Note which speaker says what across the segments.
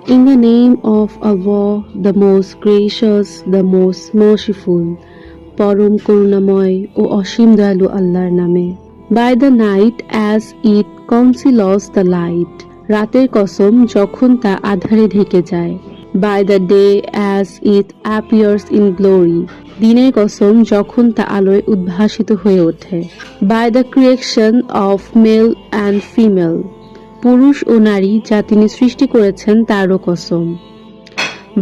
Speaker 1: In the name of Allah, the most gracious, the most merciful, পরম করুণাময় ও অসীম দয়ালু আল্লাহর নামে। By the night as it conceals the light, রাতের কসম যখন তা আঁধারে ঢেকে যায়। By the day as it appears in glory, দিনের কসম যখন তা আলোয় উদ্ভাসিত হয়ে ওঠে। By the creation of male and female, পুরুষ ও নারী যা তিনি সৃষ্টি করেছেন তারও কসম।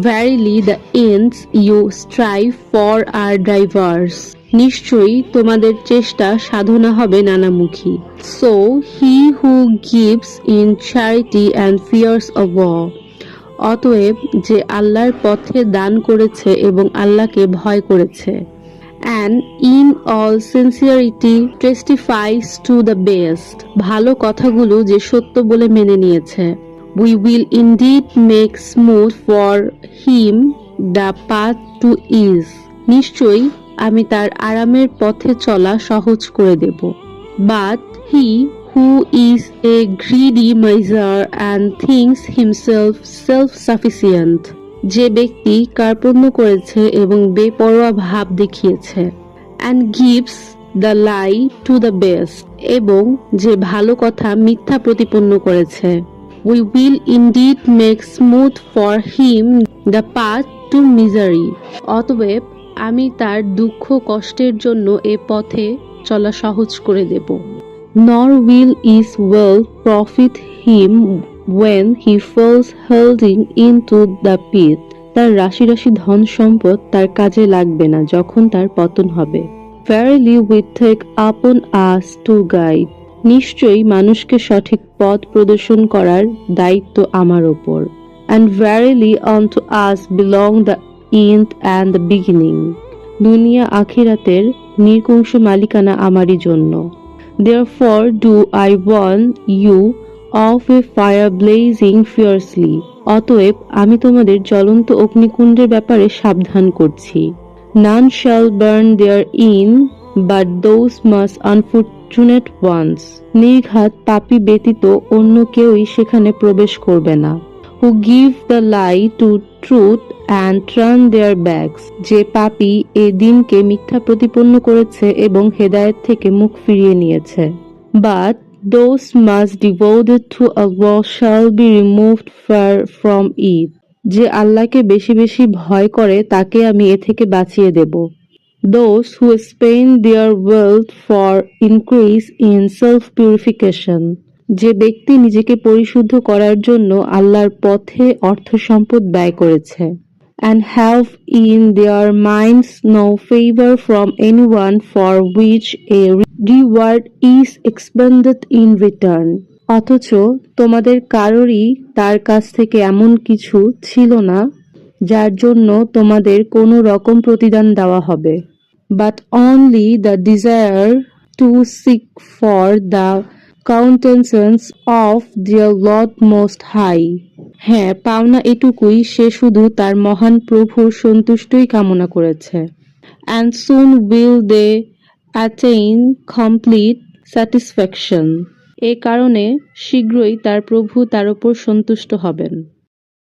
Speaker 1: Verily the ends you strive for are diverse, নিশ্চয়ই তোমাদের চেষ্টা সাধনা হবে নানামুখী। So he who gives in charity and fears Allah, অতএব যে আল্লাহর পথে দান করেছে এবং আল্লাহকে ভয় করেছে। And in all sincerity testifies to the best, ভালো কথাগুলো যে সত্য বলে মেনে নিয়েছে। We will indeed make smooth for him the path to ease, নিশ্চয়ই আমি তার আরামের পথে চলা সহজ করে দেব। But he who is a greedy miser and thinks himself self-sufficient, যে ব্যক্তি কার্পণ্য করেছে এবং বেপরোয়া ভাব দেখিয়েছে। And gives the lie to the best, এবং যে ভালো কথা মিথ্যা প্রতিপন্ন করেছে। We will indeed make smooth for him the path to misery, অতএব আমি তার দুঃখ কষ্টের জন্য এ পথে চলা সহজ করে দেব। Nor will his wealth profit him when he falls holding into the pit, তার রাশি রাশি ধন সম্পদ তার কাজে লাগবে না যখন তার পতন হবে। Verily we take upon us to guide, নিশ্চয়ই মানুষকে সঠিক পথ প্রদর্শন করার দায়িত্ব আমার ওপর। And verily unto us belong the end and the beginning, দুনিয়া আখিরাতের নির্কংস মালিকানা আমারই জন্য। Therefore do I warn you of a fire blazing fiercely, অতএব আমি তোমাদের জ্বলন্ত অগ্নিকুণ্ডের ব্যাপারে সাবধান করছি। None shall burn therein but those most unfortunate ones, নির্ঘাত পাপী ব্যতীত অন্য কেউই সেখানে প্রবেশ করবে না। Who give the lie to truth and turn their backs, যে পাপী এ দিনকে মিথ্যা প্রতিপন্ন করেছে এবং হেদায়েত থেকে মুখ ফিরিয়ে নিয়েছে। But those most devoted to Allah shall be removed far from it, যে আল্লাহকে বেশি বেশি ভয় করে তাকে আমি এ থেকে বাঁচিয়ে দেব। Those who spend their wealth for increase in self-purification, যে ব্যক্তি নিজেকে পরিশুদ্ধ করার জন্য আল্লাহর পথে অর্থ সম্পদ ব্যয় করেছে। And have in their minds no favor from anyone for which a reward is expended in return, অথচ তোমাদের কারোরই তার কাছ থেকে এমন কিছু ছিল না যার জন্য তোমাদের কোনো রকম প্রতিদান দেওয়া হবে। But only the desire to seek for the countenance of their Lord Most High, হ্যাঁ পাওনা এটুকুই, সে শুধু তার মহান প্রভুর সন্তুষ্টই কামনা করেছে। And soon will they attain complete satisfaction, এ কারণে শীঘ্রই তার প্রভু তার উপর সন্তুষ্ট হবেন।